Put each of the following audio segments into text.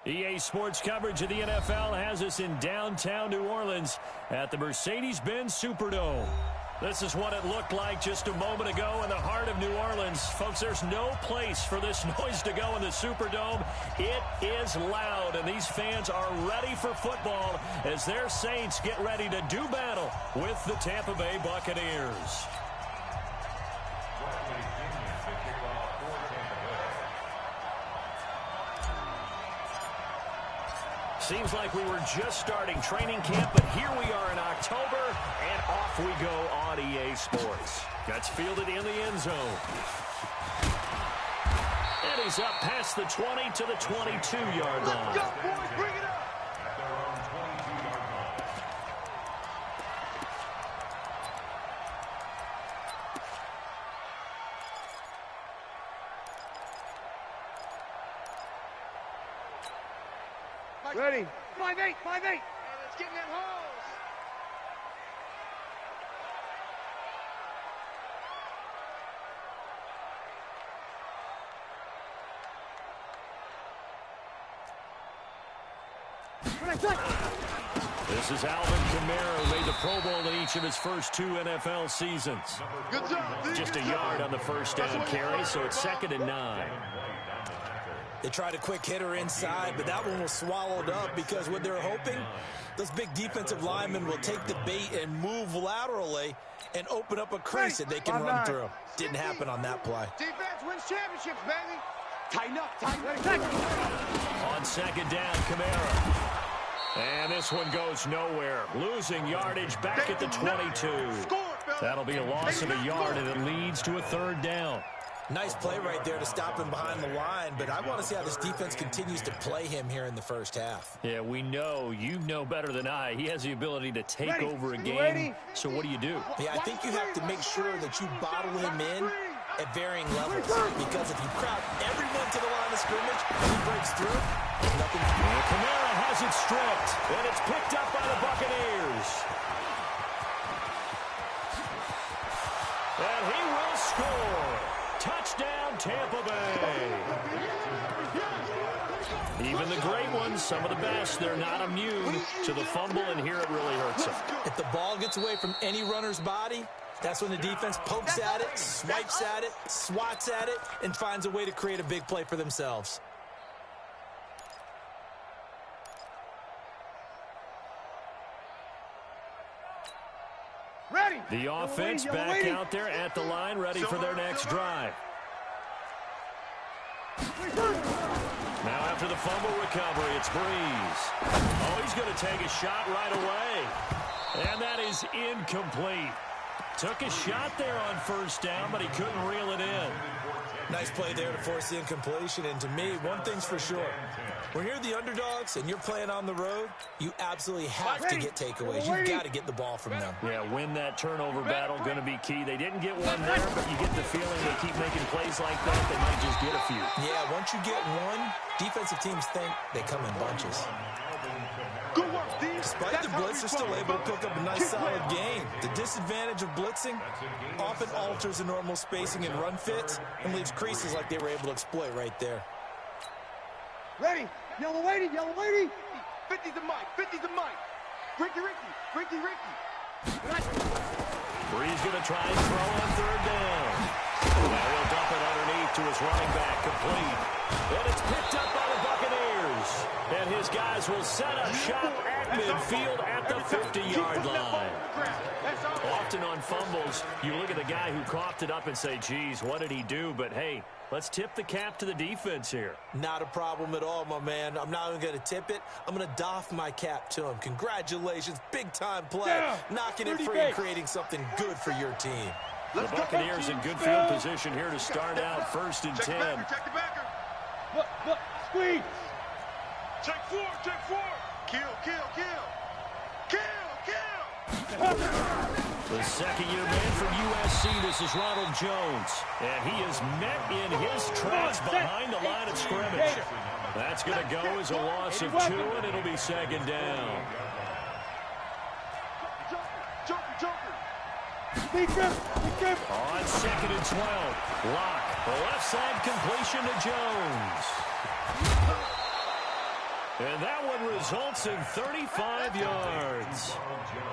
EA Sports coverage of the NFL has us in downtown New Orleans at the Mercedes-Benz Superdome. This is what it looked like just a moment ago in the heart of New Orleans. Folks, there's no place for this noise to go in the Superdome. It is loud, and these fans are ready for football as their Saints get ready to do battle with the Tampa Bay Buccaneers. Seems like we were just starting training camp, but here we are in October, and off we go on EA Sports. That's fielded in the end zone. And he's up past the 20 to the 22-yard line. Let's go, boys. Bring it up. Ready. 5-8, 5-8. Hey, let's get in that hose. This is Alvin Kamara, who made the Pro Bowl in each of his first 2 NFL seasons. Good job. Just a yard on the first down carry, so it's 2nd and 9. They tried a quick hitter inside, but that one was swallowed up because what they're hoping, those big defensive linemen will take the bait and move laterally and open up a crease that they can run through. Didn't happen on that play. Defense wins championships, baby. Tighten up, tighten up. On 2nd down, Kamara. And this one goes nowhere. Losing yardage back at the 22. That'll be a loss of a yard, and it leads to a 3rd down. Nice play right there to stop him behind the line, but I want to see how this defense continues to play him here in the first half. Yeah, we know. You know better than I. He has the ability to take over a game. So what do you do? Yeah, I think you have to make sure that you bottle him in at varying levels, because if you crowd everyone to the line of scrimmage and he breaks through, nothing. Well, Kamara has it stripped, and it's picked up by the Buccaneers. And he will score. Touchdown, Tampa Bay. Even the great ones, some of the best, they're not immune to the fumble, and here it really hurts them. If the ball gets away from any runner's body, that's when the defense pokes at it, swipes at it, swats at it, and finds a way to create a big play for themselves. Ready. The offense back out there at the line, ready for their next drive. Now after the fumble recovery, it's Breeze. Oh, he's going to take a shot right away. And that is incomplete. Took a shot there on 1st down, but he couldn't reel it in. Nice play there to force the incompletion. And to me, one thing's for sure. When you're the underdogs and you're playing on the road, you absolutely have to get takeaways. You've got to get the ball from them. Yeah, win that turnover battle, going to be key. They didn't get one there, but you get the feeling they keep making plays like that, they might just get a few. Yeah, once you get one, defensive teams think they come in bunches. Good work, Steve. Despite the blitz, they're still able to pick up a nice solid gain. The disadvantage of blitzing often alters the normal spacing and run fits and leaves creases like they were able to exploit right there. Ready. Yellow lady, yellow lady. 50's the mic, 50's the mic. Ricky. Breeze going to try and throw on 3rd down. Now he'll dump it underneath to his running back, complete. And it's picked up by the Buccaneers. And his guys will set up shop at midfield at the 50-yard line. Often on fumbles, you look at the guy who coughed it up and say, geez, what did he do? But, hey, let's tip the cap to the defense here. Not a problem at all, my man. I'm not even going to tip it. I'm going to doff my cap to him. Congratulations. Big-time play. Knocking it free and creating something good for your team. The Buccaneers in good field position here to start out 1st and 10. Check the backer. Look, squeeze. Check 4. Kill. The second-year man from USC, this is Ronald Jones. And he is met in his tracks behind the line of scrimmage. That's going to go as a loss of 2, and it'll be 2nd down. Joker. On 2nd and 12, Lock. Left side completion to Jones. And that one results in 35 yards.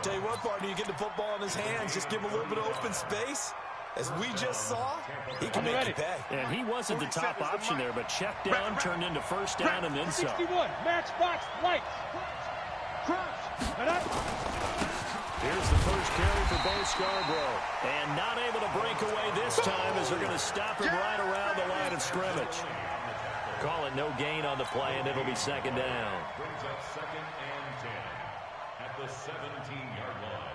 Tell you what, partner, you get the football in his hands, just give him a little bit of open space. As we just saw, he can make you pay. And he wasn't the top option there, but check down turned into first down and then some. 61, match box, lights. Here's the first carry for Bo Scarborough. And not able to break away this time as they're going to stop him right around the line of scrimmage. Call it no gain on the play, and it'll be second down. Brings up 2nd and 10 at the 17-yard line.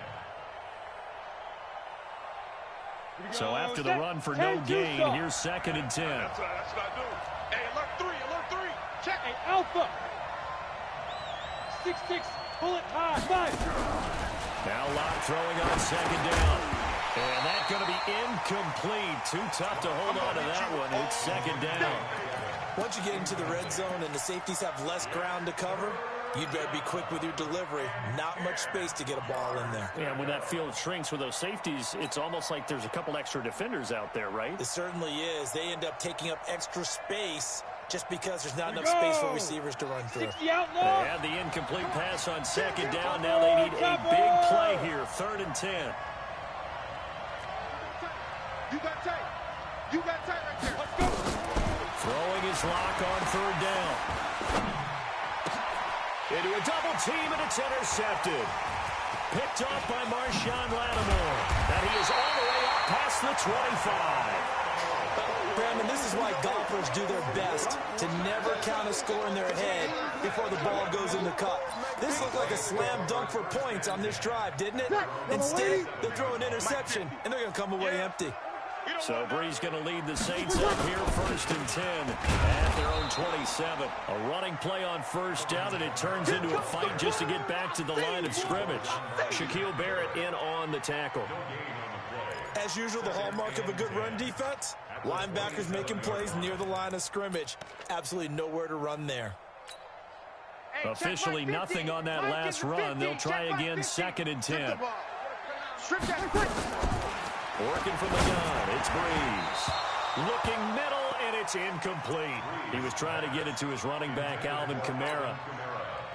So after the run for no gain, here's 2nd and 10. That's what I do. Hey, alert 3. Check. Hey, Alpha. 6'6", bullet high, 5. Now Locke throwing on second down. And that's going to be incomplete. Too tough to hold on to that one. It's second down. Once you get into the red zone and the safeties have less ground to cover, you'd better be quick with your delivery. Not much space to get a ball in there. Yeah, when that field shrinks with those safeties, it's almost like there's a couple extra defenders out there, right? It certainly is. They end up taking up extra space just because there's not enough space for receivers to run through. They had the incomplete pass on second down. Now they need a big play here. 3rd and 10. You got tight. Right there. Let's go. Throwing his Lock on 3rd down. Into a double team, and it's intercepted. Picked off by Marshawn Lattimore. And he is all the way up past the 25. Brandon, this is why golfers do their best to never count a score in their head before the ball goes in the cup. This looked like a slam dunk for points on this drive, didn't it? Instead, they throw an interception, and they're going to come away empty. So Bree's going to lead the Saints up here 1st and 10 at their own 27. A running play on first down, and it turns into a fight just to get back to the line of scrimmage. Shaquille Barrett in on the tackle. As usual, the hallmark of a good run defense, linebackers making plays near the line of scrimmage. Absolutely nowhere to run there. Officially nothing on that last run. They'll try again 2nd and 10. Working from the gun, it's Breeze. Looking middle, and it's incomplete. He was trying to get it to his running back, Alvin Kamara.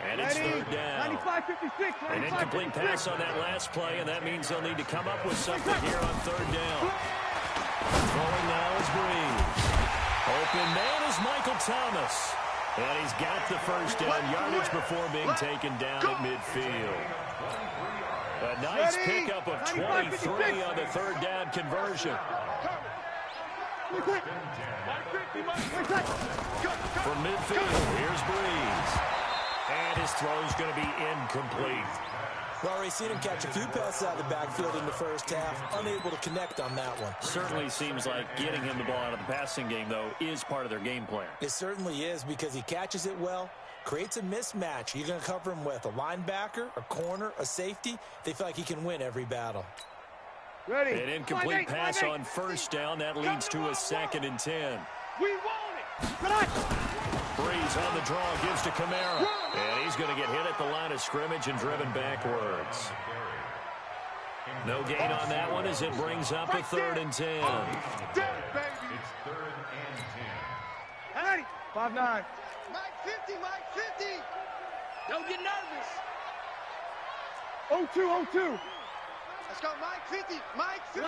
And it's 3rd down. 95-56. An incomplete pass on that last play, and that means they'll need to come up with something here on 3rd down. Throwing now is Breeze. Open man is Michael Thomas. And he's got the first down yardage before being taken down at midfield. A nice pickup of 23 on the 3rd down conversion. From midfield, here's Breeze. And his throw's going to be incomplete. Well, already seen him catch a few passes out of the backfield in the first half. Unable to connect on that one. Certainly seems like getting him the ball out of the passing game, though, is part of their game plan. It certainly is because he catches it well. Creates a mismatch. You're going to cover him with a linebacker, a corner, a safety. They feel like he can win every battle. Ready. An incomplete pass on first down. That leads to a 2nd and 10. We want it. Breeze on the draw, gives to Kamara. And he's going to get hit at the line of scrimmage and driven backwards. No gain on that one as it brings up a 3rd and 10. It's 3rd and 10. 5-9. Mike 50, Mike 50. Don't get nervous. 0-2. Let's go, Mike 50. Mike 50.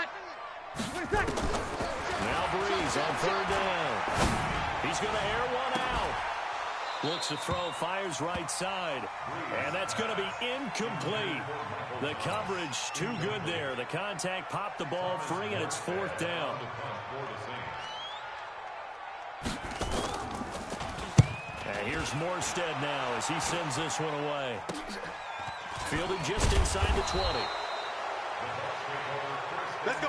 Now Breeze on 3rd down. He's going to air one out. Looks to throw, fires right side. And that's going to be incomplete. The coverage too good there. The contact popped the ball free, and it's 4th down. And here's Morstead now as he sends this one away. Fielded just inside the 20. Let's go.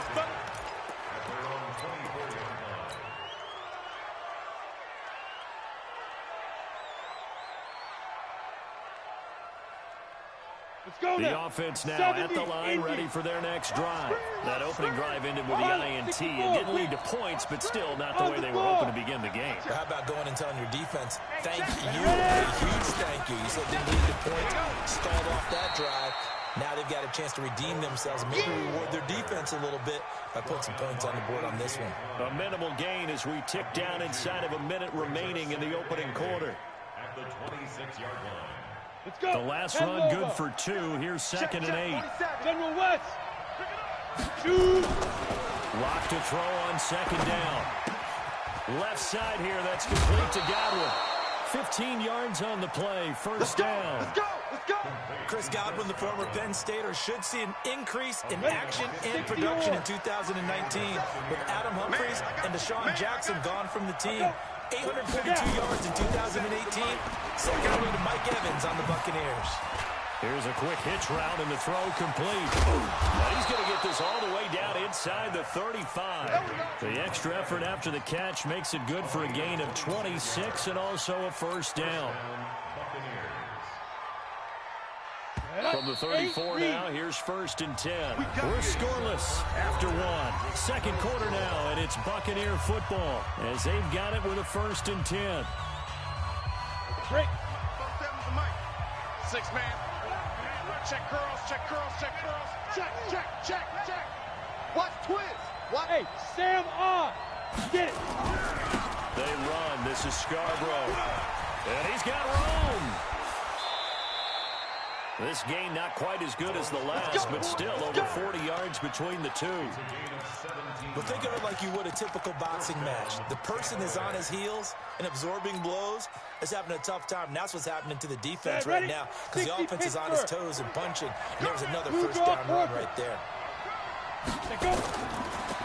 The offense now at the line, ready for their next drive. That opening drive ended with the INT. It didn't lead to points, but still not the way they were hoping to begin the game. How about going and telling your defense, thank you, a huge thank you. You said didn't lead to points, stalled off that drive. Now they've got a chance to redeem themselves and maybe reward their defense a little bit by putting some points on the board on this one. A minimal gain as we tick down inside of a minute remaining in the opening quarter. the 26-yard line. Let's go. The last run good for 2. Here's second and 8. General West. Shoot. Lock to throw on second down. Left side here, that's complete to Godwin. 15 yards on the play, first down. Let's go. Let's go. Chris Godwin, the former Penn Stater, should see an increase in action and production in 2019 with Adam Humphries and Deshaun Jackson gone from the team. 842 yards in 2018. Second only to Mike Evans on the Buccaneers. Here's a quick hitch route and the throw complete. Now he's going to get this all the way down inside the 35. The extra effort after the catch makes it good for a gain of 26 and also a first down. From the 34 now, here's first and 10. We're scoreless after 1. Second quarter now, and it's Buccaneer football as they've got it with a first and 10. Break. 6 man. Check curls, check curls, check curls. Check. Watch twist. What? Hey, Sam on. Get it. They run. This is Scarborough. And he's got room. This gain not quite as good as the last, but still over 40 yards between the two. But think of it like you would a typical boxing match. The person is on his heels and absorbing blows is having a tough time. And that's what's happening to the defense right now because the offense is on his toes and punching. And there's another first down run right there.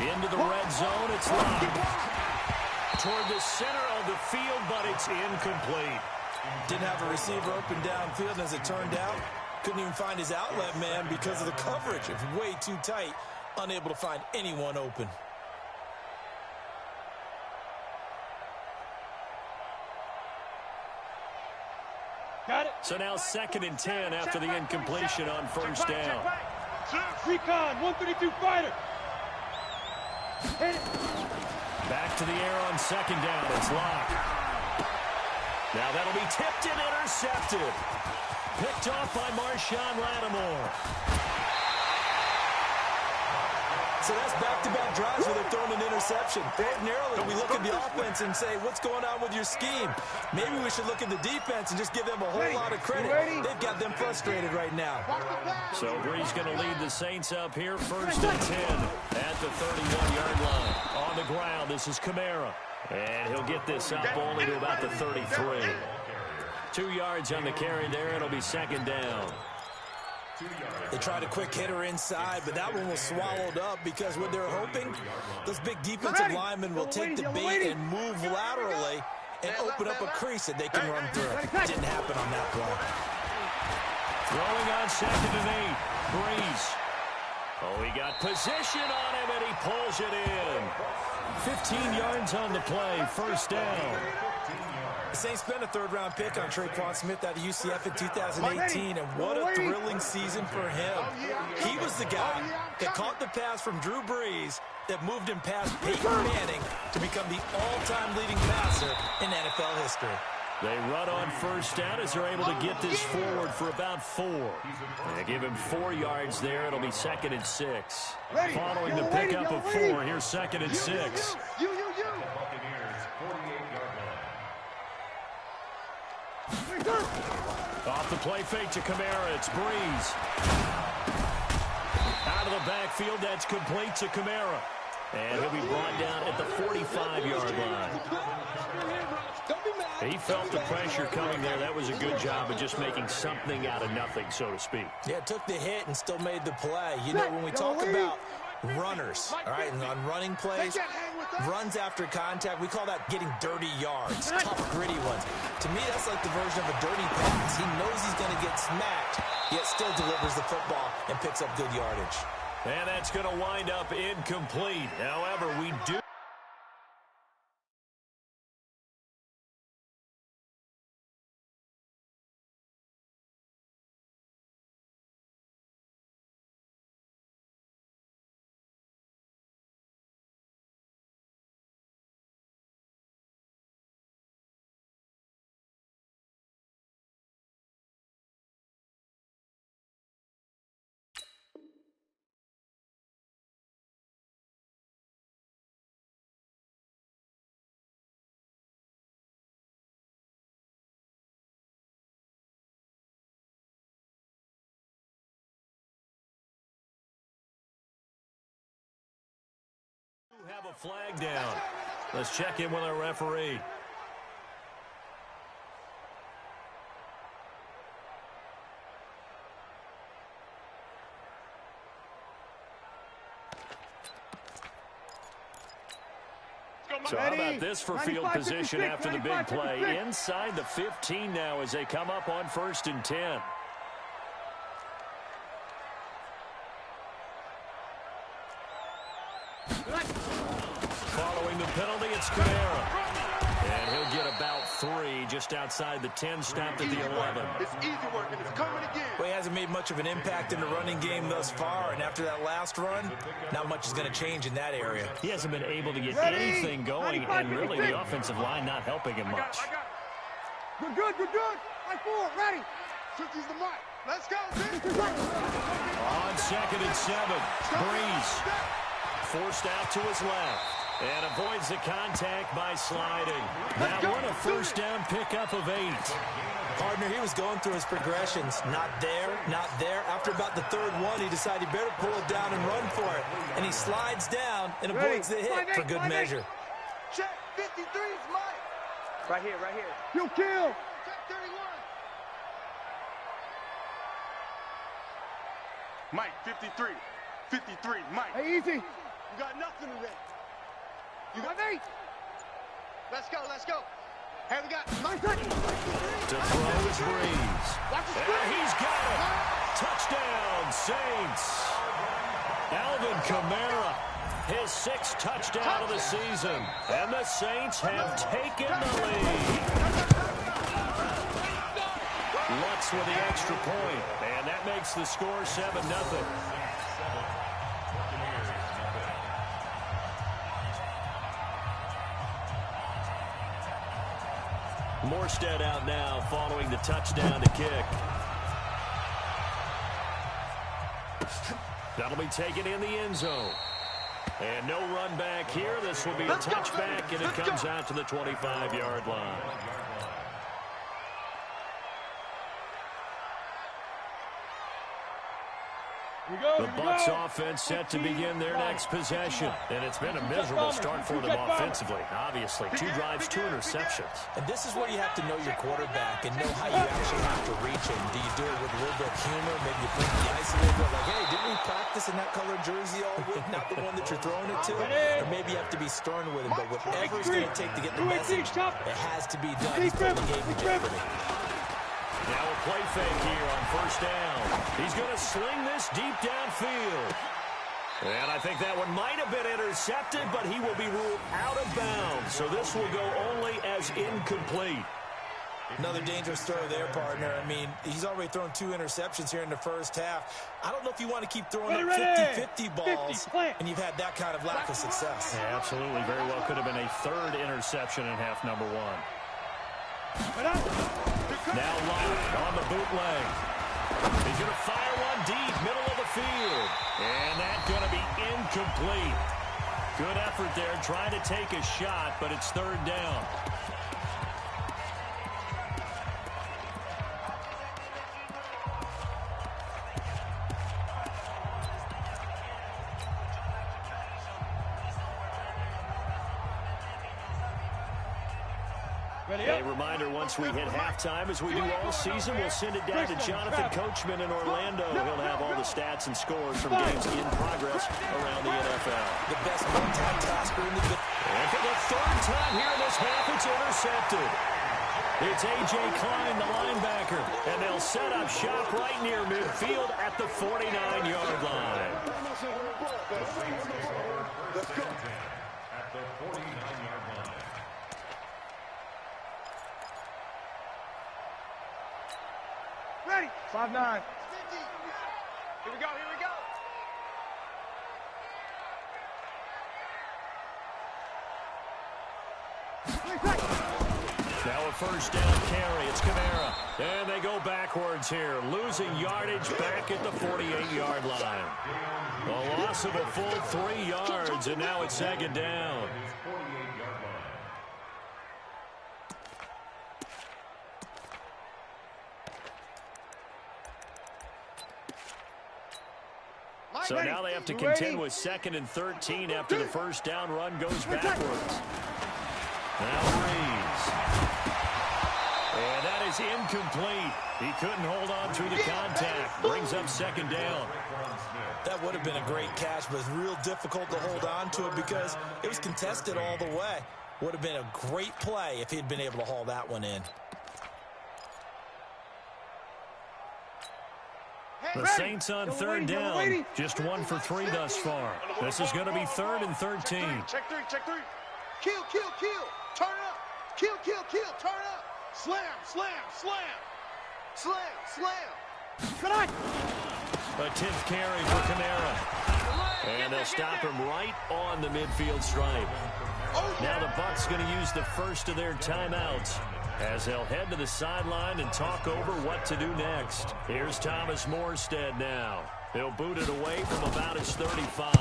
Into the red zone, it's locked. Toward the center of the field, but it's incomplete. Didn't have a receiver open downfield, and as it turned out, couldn't even find his outlet man because of the coverage. It was way too tight, unable to find anyone open. Got it. So now second and 10 after the incompletion on first down. Recon, 132 fighter. Hit it. Back to the air on second down. It's locked. Now that'll be tipped and intercepted. Picked off by Marshawn Lattimore. So that's back-to-back drives where they're throwing an interception. Ordinarily, we look at the offense and say, what's going on with your scheme? Maybe we should look at the defense and just give them a whole lot of credit. They've got them frustrated right now. So Bree's going to lead the Saints up here, first and 10 at the 31-yard line. On the ground, this is Kamara. And he'll get this up only to about the 33. 2 yards on the carry there. It'll be second down. They tried a quick hitter inside, but that one was swallowed up because what they're hoping, those big defensive linemen will take the bait and move laterally and open up a crease that they can run through. Didn't happen on that play. Throwing on second and 8. Breeze. Oh, he got position on him, and he pulls it in. 15 yards on the play, first down. The Saints spent a third-round pick on Traquan Smith out of UCF in 2018, and what a thrilling season for him. He was the guy that caught the pass from Drew Brees that moved him past Peyton Manning to become the all-time leading passer in NFL history. They run on first down as they're able to get this forward for about 4. They give him 4 yards there. It'll be second and 6. Following the pickup of 4, here's second and 6. Off the play fake to Kamara, it's Breeze. Out of the backfield, that's complete to Kamara. And he'll be brought down at the 45-yard line. He felt the pressure coming there. That was a good job of just making something out of nothing, so to speak. Yeah, took the hit and still made the play. You know, when we talk about runners, all right, and on running plays, runs after contact, we call that getting dirty yards, tough, gritty ones. To me, that's like the version of a dirty pass. He knows he's going to get smacked, yet still delivers the football and picks up good yardage. And that's going to wind up incomplete. However, we do have a flag down. Let's check in with our referee. So how about this for field position after the big play? Inside the 15 now as they come up on 1st and 10. Following the penalty, it's Kamara. And he'll get about 3 just outside the 10, stopped at the 11. It's easy work, and it's coming again. Well, he hasn't made much of an impact in the running game thus far, and after that last run, not much is going to change in that area. He hasn't been able to get anything going, and really the offensive line not helping him much. Good, good, good, good. Right forward, ready. 50's the mark. Let's go, On 2nd and 7, Breeze forced out to his left. And avoids the contact by sliding. That one a 1st down pickup of 8. Partner, he was going through his progressions. Not there, not there. After about the 3rd one, he decided he better pull it down and run for it. And he slides down and avoids the hit for good measure. Check 53's Mike. Right here, right here. You kill. Check 31. Mike, 53. 53, Mike. Hey, easy. You got nothing today. You got 8. Let's go, let's go. Hey, we got my touch. To throw is Breeze. And he's got it. Touchdown, Saints. Alvin Kamara, his 6th touchdown of the season. And the Saints have taken the lead. Lutz with the extra point. And that makes the score 7-0. Morstead out now following the touchdown to kick. That'll be taken in the end zone. And no run back here. This will be a touchback, and it comes out to the 25-yard line. The Bucs offense set to begin their next possession. And it's been a miserable start for them offensively. Obviously, 2 drives, 2 interceptions. And this is where you have to know your quarterback and know how you actually have to reach him. Do you do it with a little bit of humor? Maybe you blink the ice a little bit like, hey, didn't we practice in that color jersey all week? Not the one that you're throwing it to. Or maybe you have to be stern with him. But whatever it's going to take to get the message, it has to be done. He's putting the game in jeopardy. Now a play fake here on 1st down. He's going to sling this deep downfield. And I think that one might have been intercepted, but he will be ruled out of bounds. So this will go only as incomplete. Another dangerous throw there, partner. I mean, he's already thrown 2 interceptions here in the 1st half. I don't know if you want to keep throwing up 50-50 balls, and you've had that kind of lack of success. Yeah, absolutely. Very well could have been a 3rd interception in half number 1. Now Locke on the bootleg. He's going to fire one deep, middle of the field. And that's going to be incomplete. Good effort there, trying to take a shot, but it's 3rd down. A reminder, once we hit halftime, as we do all season, we'll send it down to Jonathan Coachman in Orlando. He'll have all the stats and scores from games in progress around the NFL. The best multitasker in the game. And for the 3rd time here in this half, it's intercepted. It's A.J. Klein, the linebacker, and they'll set up shop right near midfield at the 49-yard line. Let's go. At the 49-yard line. Ready. 5-9. 50. Here we go, here we go. Now a 1st down carry. It's Kamara. And they go backwards here, losing yardage back at the 48-yard line. A loss of a full 3 yards, and now it's 2nd down. So now they have to contend with 2nd and 13 after the first down run goes backwards. Now Reeves. And that is incomplete. He couldn't hold on through the contact. Brings up 2nd down. That would have been a great catch, but it's real difficult to hold on to it because it was contested all the way. Would have been a great play if he'd been able to haul that one in. The Saints on 3rd down. Just 1 for 3 thus far. This is going to be 3rd and 13. Check three. Kill. Turn up. Kill. Turn up. Slam. Come on. A 10th carry for Kamara. And they'll stop him right on the midfield stripe. Now the Bucs going to use the first of their timeouts as they'll head to the sideline and talk over what to do next. Here's Thomas Morstead now. He'll boot it away from about his 35.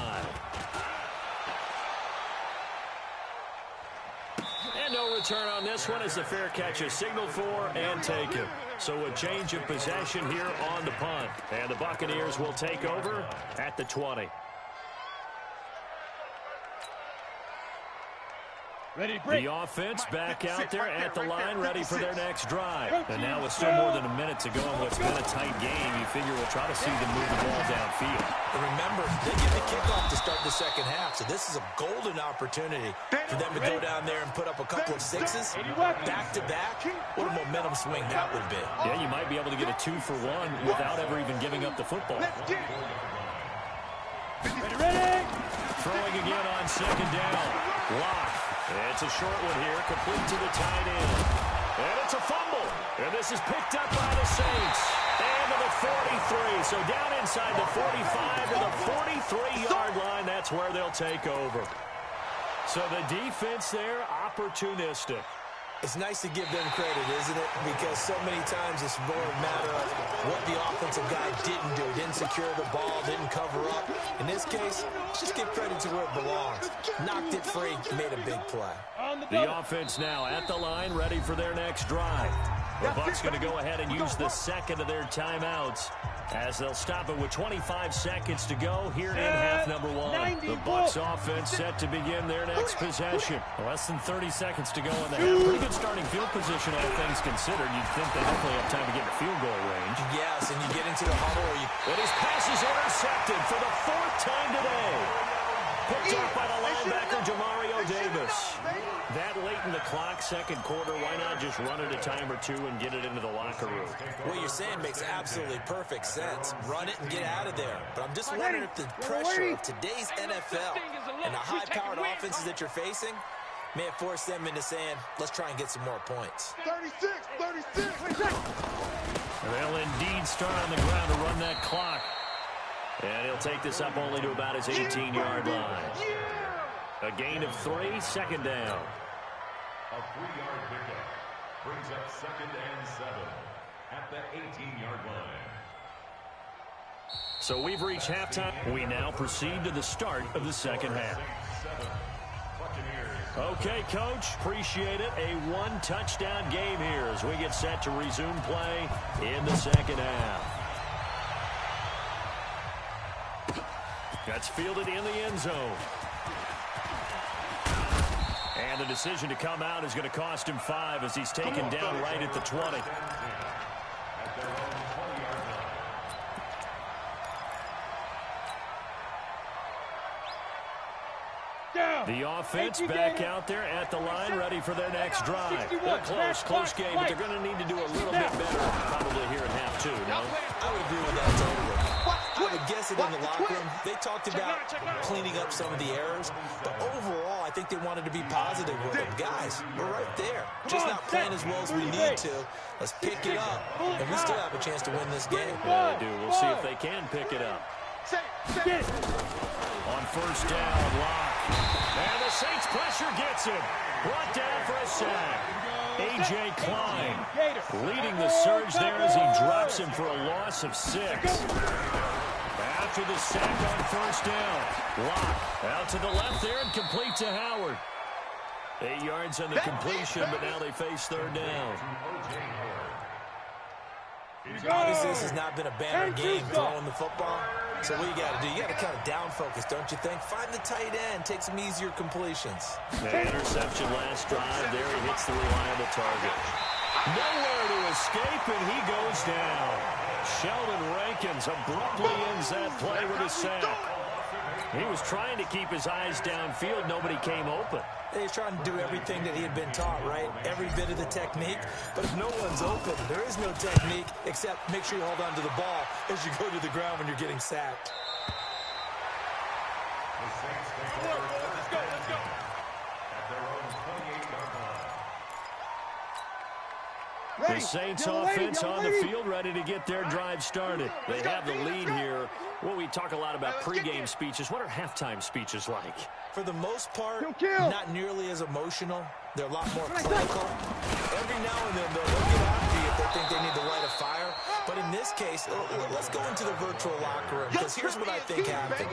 And no return on this one as the fair catch is signaled for and taken. So a change of possession here on the punt. And the Buccaneers will take over at the 20. The offense back out there at the line, ready for their next drive. And now with still more than a minute to go in what's been a tight game, you figure we'll try to see them move the ball downfield. And remember, they get the kickoff to start the second half, so this is a golden opportunity for them to go down there and put up a couple of sixes, back-to-back. What a momentum swing that would be. Yeah, you might be able to get a 2-for-1 without ever even giving up the football. Ready. Throwing again on 2nd down. Lock. It's a short one here, complete to the tight end. And it's a fumble. And this is picked up by the Saints. And to the 43. So down inside the 45 to the 43-yard line. That's where they'll take over. So the defense there, opportunistic. It's nice to give them credit, isn't it? Because so many times it's more a matter of what the offensive guy didn't do. Didn't secure the ball, didn't cover up. In this case, just give credit to where it belongs. Knocked it free, made a big play. The offense now at the line, ready for their next drive. The Bucs going to go ahead and use the second of their timeouts as they'll stop it with 25 seconds to go here in half number 1. The Bucs offense set to begin their next possession. Less than 30 seconds to go in the half. Pretty good starting field position, all things considered. You'd think they hopefully have time to get in field goal range. Yes, and you get into the huddle. And his pass is intercepted for the 4th time today. Picked off by the linebacker, Jamario Davis. That late in the clock, second quarter, why not just run it a time or two and get it into the locker room? What you're saying makes absolutely perfect sense. Run it and get out of there. But I'm just wondering if the pressure of today's NFL and the high-powered offenses that you're facing may have forced them into saying, let's try and get some more points. 36. They'll indeed start on the ground to run that clock. And he'll take this up only to about his 18-yard line. A gain of 3, 2nd down. A 3-yard pickup brings up 2nd and 7 at the 18-yard line. So we've reached halftime. We now proceed to the start of the second half. Okay, Coach, appreciate it. A 1-touchdown game here as we get set to resume play in the second half. That's fielded in the end zone. And the decision to come out is going to cost him 5 as he's taken down right at the 20. The offense back out there at the line, ready for their next drive. They're close game, but they're going to need to do a little bit better probably here in half 2, no? I would agree with that totally. I would guess it in the locker room. They talked about cleaning up some of the errors, but overall, I think they wanted to be positive with them. Guys, we're right there. Just not playing as well as we need to. Let's pick it up, and we still have a chance to win this game. Yeah, they do. We'll see if they can pick it up. On 1st down, Lock. And the Saints pressure gets him. Brought down for a sack. A.J. Klein leading the surge there as he drops him for a loss of 6. After the sack on 1st down. Lock out to the left there and complete to Howard. 8 yards on the completion, but now they face 3rd down. Obviously, this has not been a banner game throwing the football, So what you got to do? You got to kind of down focus, don't you think? Find the tight end. Take some easier completions. The interception last drive. There he hits the reliable target. Nowhere to escape, and he goes down. Sheldon Rankins abruptly ends that play with a sack. He was trying to keep his eyes downfield. Nobody came open. He's trying to do everything that he had been taught, right? Every bit of the technique. But if no one's open, there is no technique except make sure you hold on to the ball as you go to the ground when you're getting sacked. Let's go. At their own 28-yard line. The Saints offense on the field, ready to get their drive started. They have the lead here. Well, we talk a lot about pregame speeches. What are halftime speeches like? For the most part, not nearly as emotional. They're a lot more clinical. Every now and then, they'll get after you if they think they need to light a fire. But in this case, let's go into the virtual locker room, because here's what I think happened.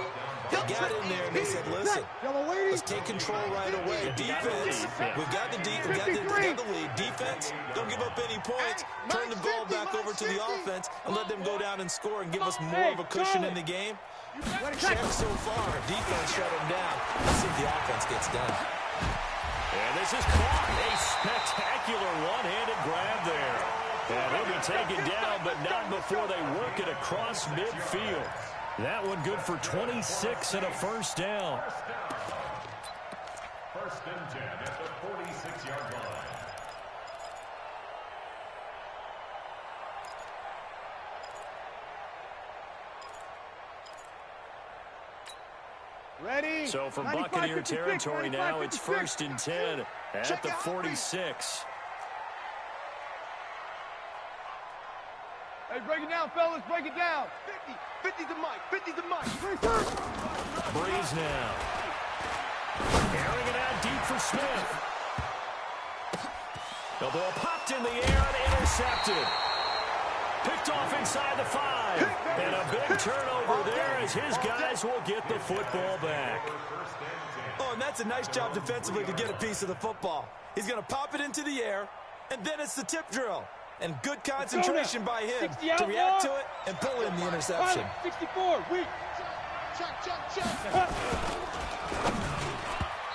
They got in there and they said, listen, let's take control right away. Defense, we've got the lead. Defense, don't give up any points. Turn the ball back over to the offense and let them go down and score and give us more of a cushion in the game. Check so far. Defense shut them down. Let's see if the offense gets done. And this is caught. A spectacular one-handed grab there. And he'll be taken down, but not before they work it across midfield. That one good for 26 and a first down. First and 10 at the 46-yard line. Ready? So from Buccaneer territory now, it's first and 10 at the 46. Hey, break it down, fellas. Break it down. 50 the mic. 50 the mic. Breeze now. Airing it out deep for Smith. The ball popped in the air and intercepted. Picked off inside the 5. And a big turnover there as his guys will get the football back. Oh, and that's a nice job defensively to get a piece of the football. He's going to pop it into the air, and then it's the tip drill. And good concentration by him to react to it and pull in the interception. 64, weak. Check.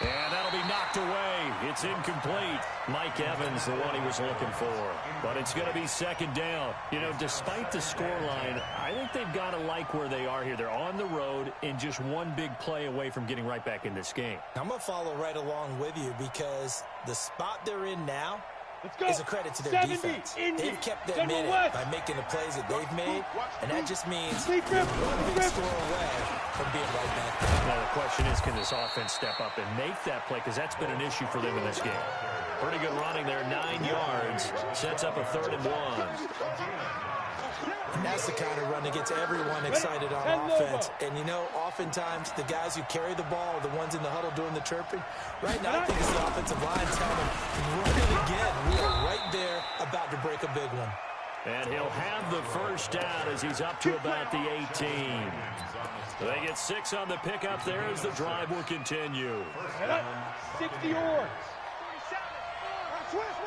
And that'll be knocked away. It's incomplete. Mike Evans, the one he was looking for. But it's going to be second down. You know, despite the scoreline, I think they've got to like where they are here. They're on the road and just one big play away from getting right back in this game. I'm going to follow right along with you because the spot they're in now is a credit to their defense. They've kept them in it by making the plays that they've made, and that just means they're one big score away from being right back there. Now the question is, can this offense step up and make that play? Because that's been an issue for them in this game. Pretty good running there, 9 yards. Sets up a 3rd and 1. And that's the kind of run that gets everyone excited on offense. And, you know, oftentimes the guys who carry the ball are the ones in the huddle doing the chirping. Right now, I think it's the offensive line telling them, run it again. We are right there about to break a big one. And he'll have the first down as he's up to about the 18. They get 6 on the pickup there as the drive will continue. 60 yards. Twist.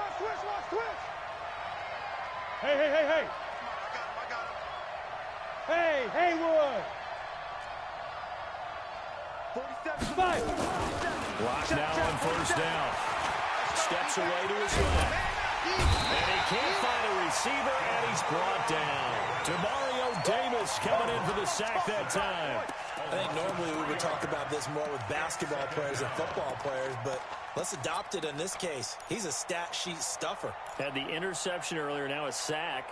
Hey. Hey, Haywood! 47. Block now on first down. Steps away to his left. And he can't find a receiver, and he's brought down. Demario Davis coming in for the sack that time. I think normally we would talk about this more with basketball players than football players, but let's adopt it in this case. He's a stat sheet stuffer. Had the interception earlier, now a sack.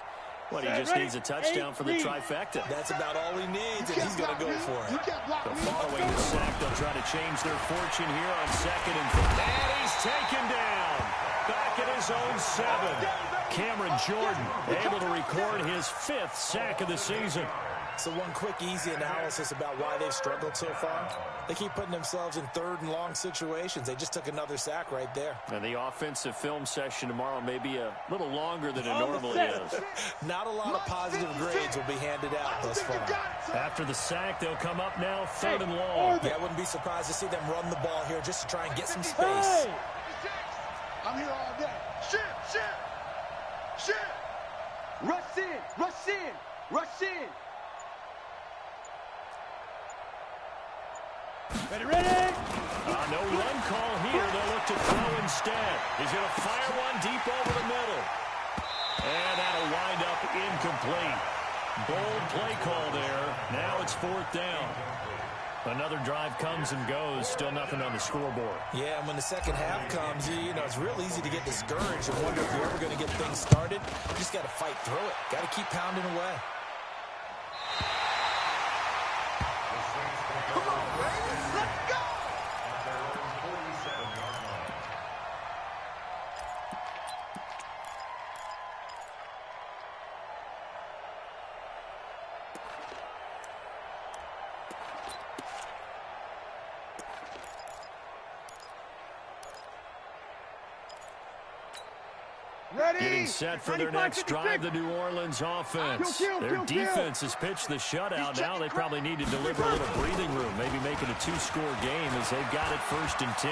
What, he just needs a touchdown for the trifecta. That's about all he needs, and he's going to go for it. So following the sack, they'll try to change their fortune here on 2nd and 3. And he's taken down. Back at his own 7. Cameron Jordan able to record his 5th sack of the season. So one quick, easy analysis about why they've struggled so far. They keep putting themselves in 3rd and long situations. They just took another sack right there. And the offensive film session tomorrow may be a little longer than it normally is. Not a lot of positive grades will be handed out thus far. After the sack, they'll come up now 3rd and long. Yeah, I wouldn't be surprised to see them run the ball here just to try and get some space. I'm here all day. Shit. Rush in. Ready? No run call here. They'll look to throw instead. He's going to fire one deep over the middle. And that'll wind up incomplete. Bold play call there. Now it's 4th down. Another drive comes and goes. Still nothing on the scoreboard. Yeah, and when the second half comes, you know, it's real easy to get discouraged and wonder if you're ever going to get things started. You just got to fight through it. Got to keep pounding away. Come on, Ravens, let's go! Getting set for their next drive, the New Orleans offense. Their defense has pitched the shutout. Now they probably need to deliver a little breathing room, maybe make it a 2-score game as they've got it 1st and 10.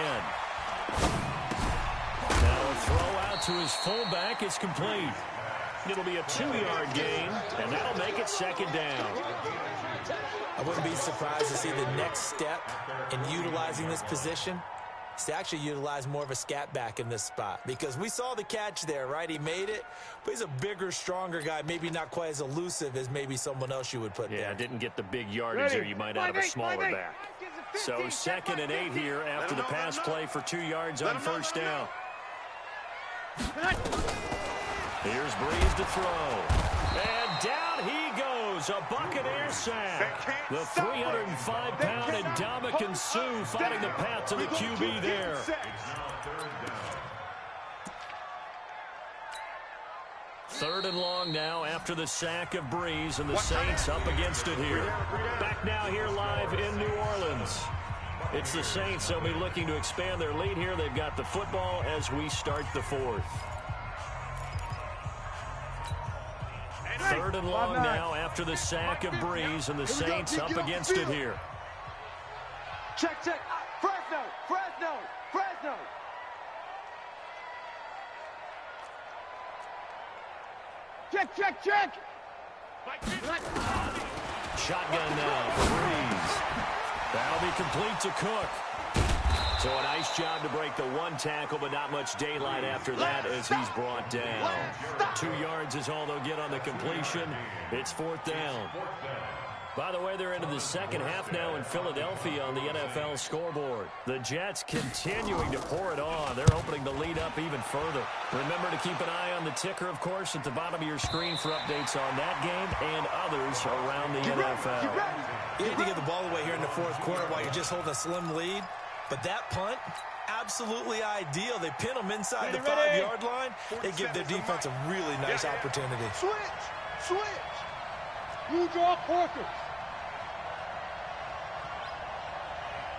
Now a throw out to his fullback is complete. It'll be a 2-yard gain, and that'll make it 2nd down. I wouldn't be surprised to see the next step in utilizing this position is to actually utilize more of a scat back in this spot, because we saw the catch there, right? He made it, but he's a bigger, stronger guy, maybe not quite as elusive as maybe someone else you would put there. Yeah, didn't get the big yardage there you might out of a smaller back. So 2nd and 8 here after the pass play for 2 yards on 1st down. Here's Breeze to throw. And down he goes. A Buccaneer sack. The 305-pound Ndamukong Suh finding the path to the QB there. Third and long now after the sack of Breeze, and the Saints up against it here. Back now here live in New Orleans. It's the Saints. They'll be looking to expand their lead here. They've got the football as we start the 4th. Third and long now after the sack of Breeze, and the Saints up against it here. Check. Fresno. Check. Shotgun now for Breeze. That'll be complete to Cook. So a nice job to break the 1 tackle, but not much daylight after that as he's brought down. 2 yards is all they'll get on the completion. It's 4th down. By the way, they're into the second half now in Philadelphia on the NFL scoreboard. The Jets continuing to pour it on. They're opening the lead up even further. Remember to keep an eye on the ticker, of course, at the bottom of your screen for updates on that game and others around the NFL. You need to get the ball away here in the 4th quarter while you're just holding a slim lead. But that punt, absolutely ideal. They pin them inside the 5-yard line. They give their defense a really nice opportunity. Switch. You draw Parker.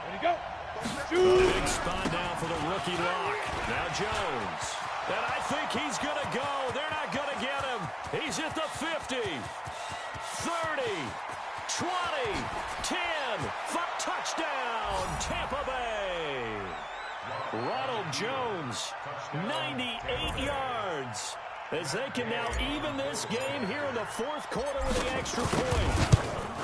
Ready to go. Big spot now for the rookie lock. Now Jones. And I think he's going to go. They're not going to get him. He's at the 50, 30, 20, 10, touchdown, Tampa Bay. Ronald Jones, 98 yards, as they can now even this game here in the 4th quarter with the extra point.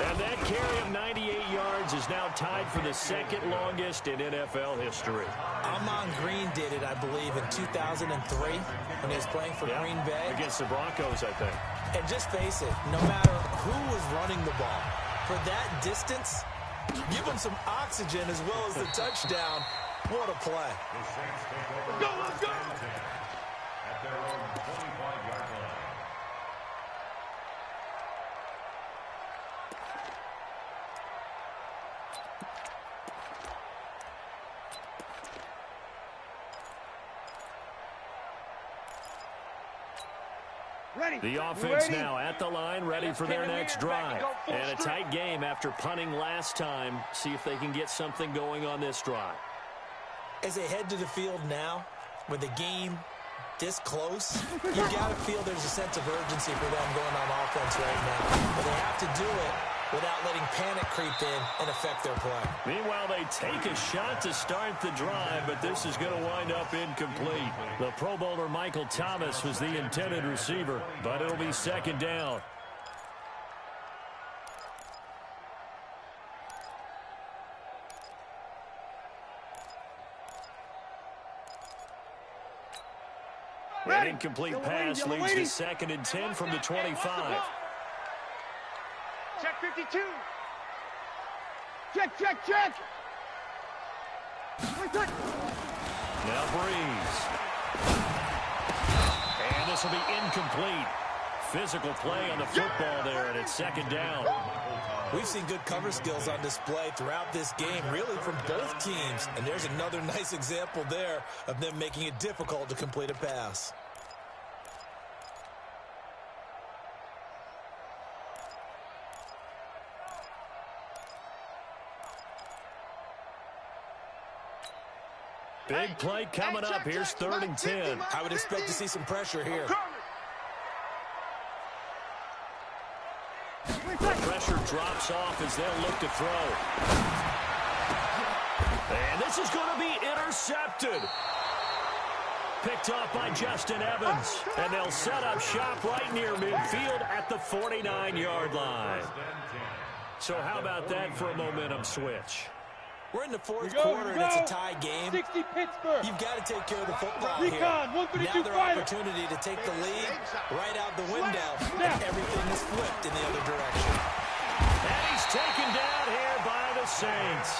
And that carry of 98 yards is now tied for the 2nd longest in NFL history. Amon Green did it, I believe, in 2003 when he was playing for Green Bay. Against the Broncos, I think. And just face it, no matter who was running the ball, for that distance, give them some oxygen as well as the touchdown. What a play. Let's go. At their own 25-yard line. The offense now at the line, ready for their next drive. And a tight game after punting last time. See if they can get something going on this drive. As they head to the field now, with the game this close, you got to feel there's a sense of urgency for them going on offense right now. But they have to do it without letting panic creep in and affect their play. Meanwhile, they take a shot to start the drive, but this is going to wind up incomplete. The Pro Bowler Michael Thomas was the intended receiver, but it'll be 2nd down. An incomplete pass leads to 2nd and 10 from the 25. Check 52. Check, check, check. Now Breeze. And this will be incomplete. Physical play on the football there, and it's 2nd down. We've seen good cover skills on display throughout this game, really from both teams. And there's another nice example there of them making it difficult to complete a pass. Big play coming up. Here's 3rd and 10. I would expect to see some pressure here. Pressure drops off as they'll look to throw. And this is going to be intercepted. Picked off by Justin Evans. And they'll set up shop right near midfield at the 49-yard line. So how about that for a momentum switch? We're in the 4th quarter, and it's a tie game. 60 Pittsburgh. You've got to take care of the football here. Now their opportunity to take the lead right out the window, and everything is flipped in the other direction. And he's taken down here by the Saints.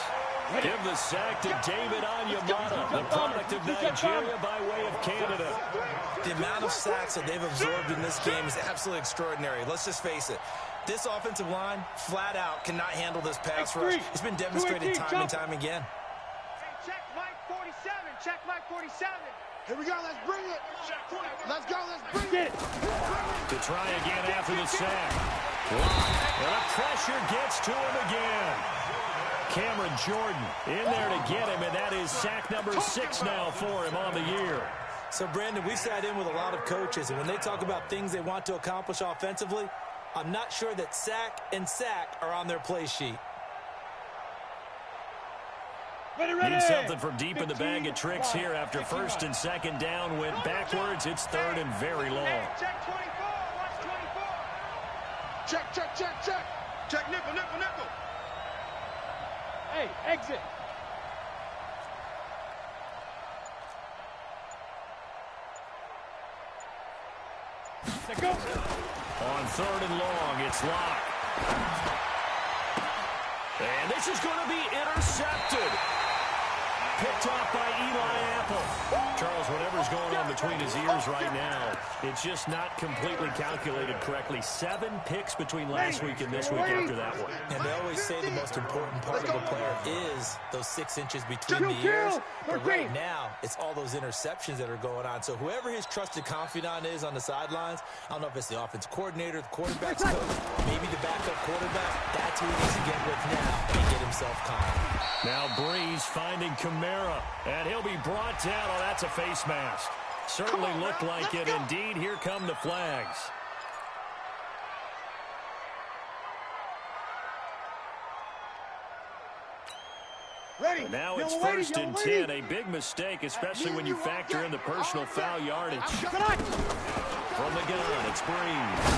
Give the sack to David Onyemata, the product of Nigeria by way of Canada. The amount of sacks that they've absorbed in this game is absolutely extraordinary. Let's just face it. This offensive line, flat out, cannot handle this pass rush. It's been demonstrated time and time again. Check Mike 47. Check Mike 47. Here we go. Let's bring it. Let's go. Let's bring it. To try again after the sack. And the pressure gets to him again. Cameron Jordan in there to get him, and that is sack number 6 now for him on the year. So, Brandon, we sat in with a lot of coaches, and when they talk about things they want to accomplish offensively, I'm not sure that sack and sack are on their play sheet. Need something from deep in the bag of tricks here after 1st and 2nd down went backwards. It's 3rd and very long. Check 24. Watch 24. Check, check, check, check. Check nickel, nickel, nickel. Hey, exit. Go. On 3rd and long, it's Locke. And this is going to be intercepted. Picked off by Eli Apple. Charles, whatever's going on between his ears right now, it's just not completely calculated correctly. 7 picks between last week and this week after that one. And they always say the most important part of a player is those 6 inches between the ears. But right now, it's all those interceptions that are going on. So whoever his trusted confidant is on the sidelines, I don't know if it's the offensive coordinator, the quarterback's coach, maybe the backup quarterback, that's who he needs to get with now and get himself calm. Now Breeze finding Kamara, and he'll be brought down. Oh, that's a face mask. Certainly looked like it. Indeed, here come the flags. Ready. Now it's 1st and 10. A big mistake, especially when you factor in the personal foul yardage. From the gun, it's Breeze.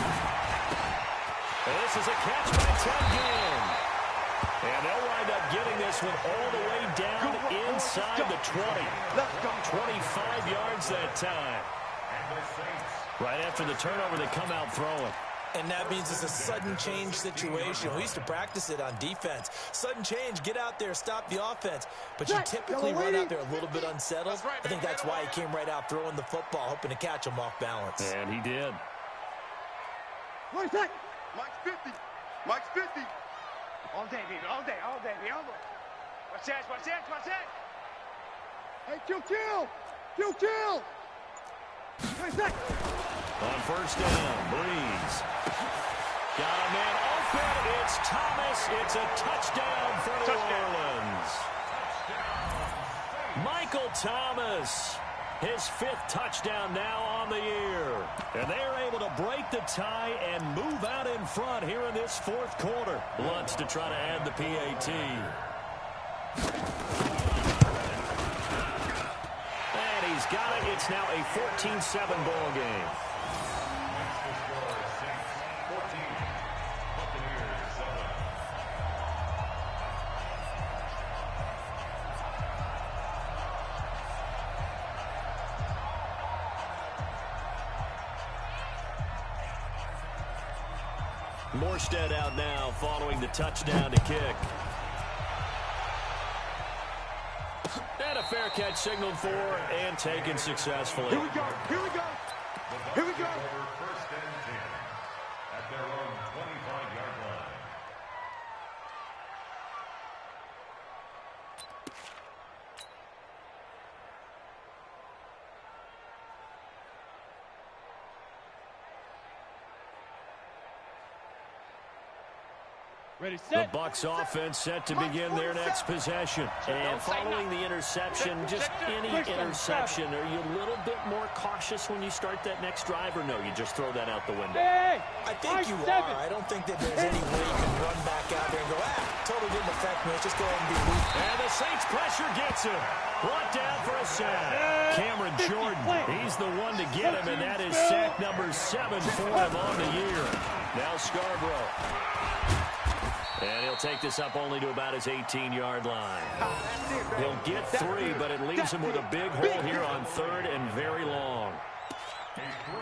And this is a catch by Ted. And they'll wind up getting this one all the way down inside the 20. 25 yards that time. Right after the turnover, they come out throwing. And that means it's a sudden change situation. We used to practice it on defense. Sudden change, get out there, stop the offense. But you typically run out there a little bit unsettled. I think that's why he came right out throwing the football, hoping to catch him off balance. And he did. Where's that? Mike's 50. Mike's 50. All day, baby. All day. All day. All day. Watch that. Watch that. Watch that. Hey, kill. Kill, kill. Where's that? On 1st down, Breeze. Got a man open. It's Thomas. It's a touchdown for New Orleans. Michael Thomas, his 5th touchdown now on the year. And they are able to break the tie and move out in front here in this 4th quarter. Lutz to try to add the PAT. And he's got it. It's now a 14-7 ball game. Morstead out now following the touchdown to kick. And a fair catch signaled for and taken successfully. Here we go. Here we go. Here we go. First and 10 at their own 25-yard line. Ready, The set. Bucs offense set to begin their next possession. And following the interception, just any interception, are you a little bit more cautious when you start that next drive, or no, you just throw that out the window? Hey, I think you are. I don't think that there's any way you can run back out there and go, totally didn't affect me. Let's just go ahead and be loose. And the Saints pressure gets him. Brought down for a sack. Cameron Jordan, he's the one to get him, and that is sack number 7 for him on the year. Now Scarborough. And he'll take this up only to about his 18-yard line. He'll get 3, but it leaves him with a big hole here on 3rd and very long.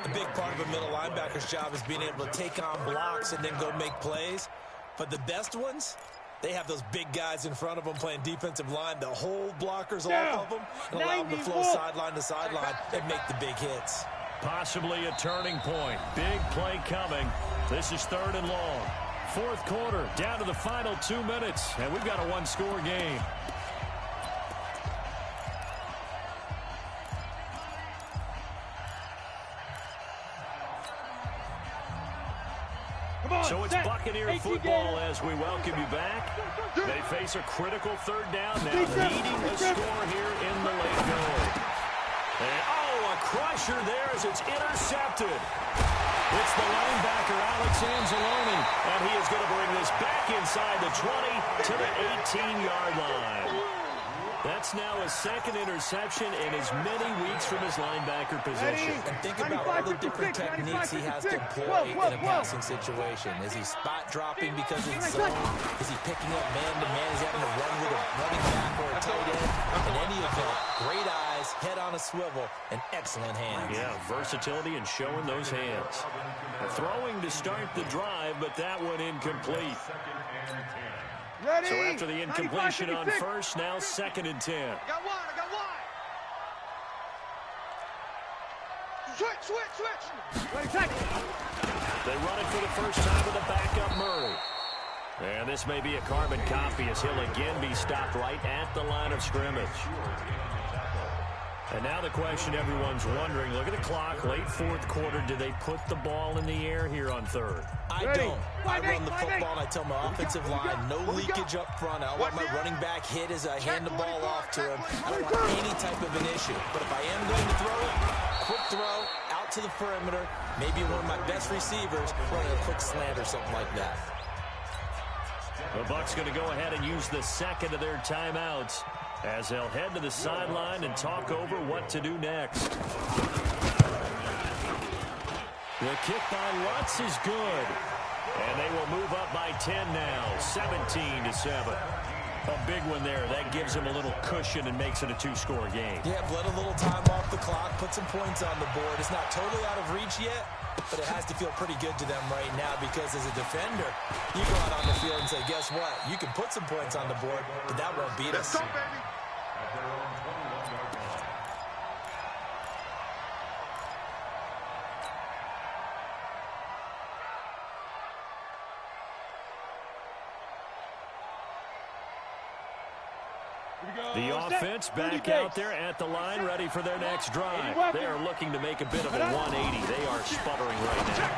A big part of a middle linebacker's job is being able to take on blocks and then go make plays. But the best ones, they have those big guys in front of them playing defensive line. The whole blockers off of them and allow them to flow sideline to sideline and make the big hits. Possibly a turning point. Big play coming. This is 3rd and long. 4th quarter, down to the final 2 minutes, and we've got a one-score game. So it's Buccaneer football as we welcome you back. They face a critical 3rd down now, needing a score here in the late going. And, a crusher there as it's intercepted. It's the linebacker, Alex Anzalone, and he is going to bring this back inside the 20 to the 18-yard line. That's now his 2nd interception in as many weeks from his linebacker position. And think about all the different techniques he has to employ in a passing situation. Is he spot dropping because it's zone? Is he picking up man-to-man? Is he having to run with a running back or a tight end? In any event, great eyes, head on a swivel, and excellent hands. Yeah, versatility and showing those hands. Throwing to start the drive, but that one incomplete. Ready. So after the incompletion on 1st, now 2nd and 10. I got one. Switch. Ready, set. They run it for the first time with a backup Murray. And this may be a carbon copy as he'll again be stopped right at the line of scrimmage. And now the question everyone's wondering, look at the clock, late 4th quarter, do they put the ball in the air here on 3rd? I don't. I run the football and I tell my offensive line, no leakage up front. I don't want my running back hit as I hand the ball off to him. I don't want any type of an issue. But if I am going to throw it, quick throw, out to the perimeter, maybe one of my best receivers running a quick slant or something like that. The Bucs going to go ahead and use the 2nd of their timeouts as they'll head to the sideline and talk over what to do next. The kick by Lutz is good. And they will move up by 10 now, 17-7. A big one there. That gives them a little cushion and makes it a 2-score game. Yeah, let a little time off the clock, put some points on the board. It's not totally out of reach yet, but it has to feel pretty good to them right now because as a defender, you go out on the field and say, guess what? You can put some points on the board, but that won't beat us. Let's go, baby. At their own 21-yard line. The offense back out there at the line, ready for their next drive. They are looking to make a bit of a 180. They are sputtering right now.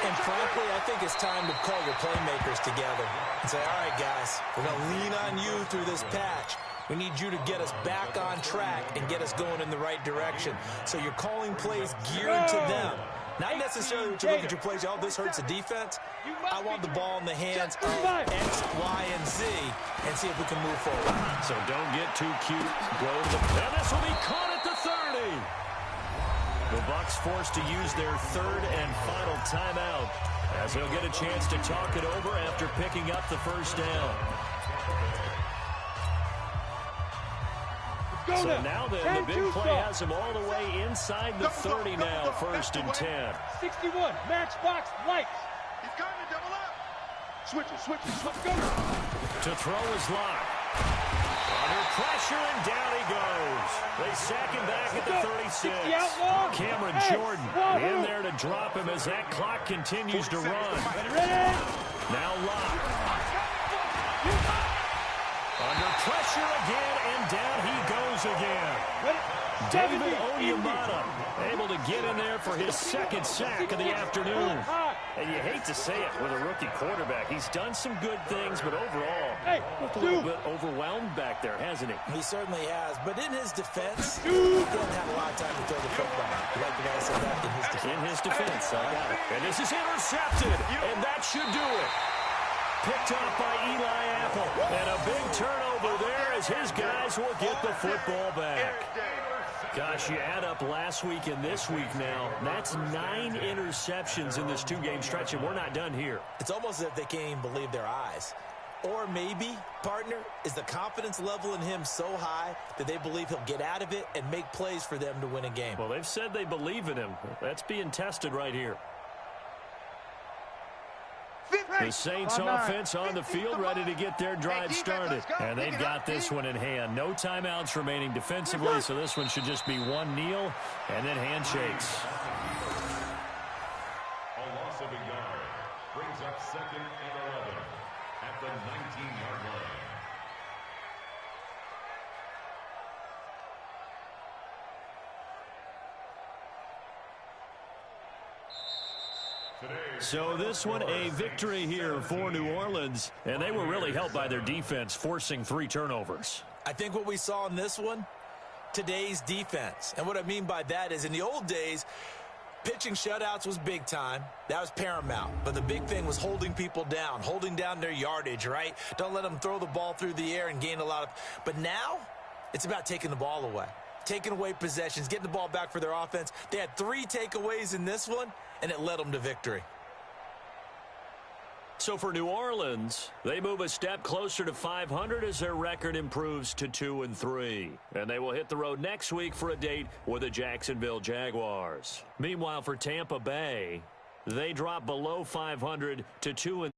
And frankly, I think it's time to call your playmakers together and say, all right, guys, we're going to lean on you through this patch. We need you to get us back on track and get us going in the right direction. So you're calling plays geared to them. Not necessarily when you look at your plays, oh, this hurts the defense. I want the ball in the hands of X, Y, and Z and see if we can move forward. So don't get too cute. Go to the... And this will be caught at the 30. The Bucs forced to use their 3rd and final timeout as they'll get a chance to talk it over after picking up the first down. So now then, the big play has him all the way inside the 30 now, 1st and 10. 61, matchbox lights. He's got to double up. Switch it, go. To throw his lock. Under pressure, and down he goes. They sack him back at the 36. Cameron Jordan in there to drop him as that clock continues to run. Now Locke. Under pressure again, and down he goes again. David Onyemata able to get in there for his second sack of the afternoon. And you hate to say it with a rookie quarterback. He's done some good things, but overall, a little bit overwhelmed back there, hasn't he? He certainly has. But in his defense, he didn't have a lot of time to throw the football. You like the guy said that in his defense. In his defense, I got it. And this is intercepted, and that should do it. Picked up by Eli Apple. And a big turnover there as his guys will get the football back. Gosh, you add up last week and this week now. That's 9 interceptions in this 2-game stretch, and we're not done here. It's almost as if they can't even believe their eyes. Or maybe, partner, is the confidence level in him so high that they believe he'll get out of it and make plays for them to win a game. Well, they've said they believe in him. That's being tested right here. The Saints offense on the field, ready to get their drive started. And they've got this one in hand. No timeouts remaining defensively, so this one should just be one kneel and then handshakes. A loss of a yard brings up 2nd and 11 at the 19-yard line. So this one a victory here for New Orleans, and they were really helped by their defense, forcing 3 turnovers. I think what we saw in this one, today's defense. And what I mean by that is in the old days, pitching shutouts was big time. That was paramount. But the big thing was holding people down, holding down their yardage, right? Don't let them throw the ball through the air and gain a lot of... But now, it's about taking the ball away. Taking away possessions, getting the ball back for their offense. They had 3 takeaways in this one, and it led them to victory. So for New Orleans, they move a step closer to 500 as their record improves to 2-3. And they will hit the road next week for a date with the Jacksonville Jaguars. Meanwhile, for Tampa Bay, they drop below 500 to 2-3.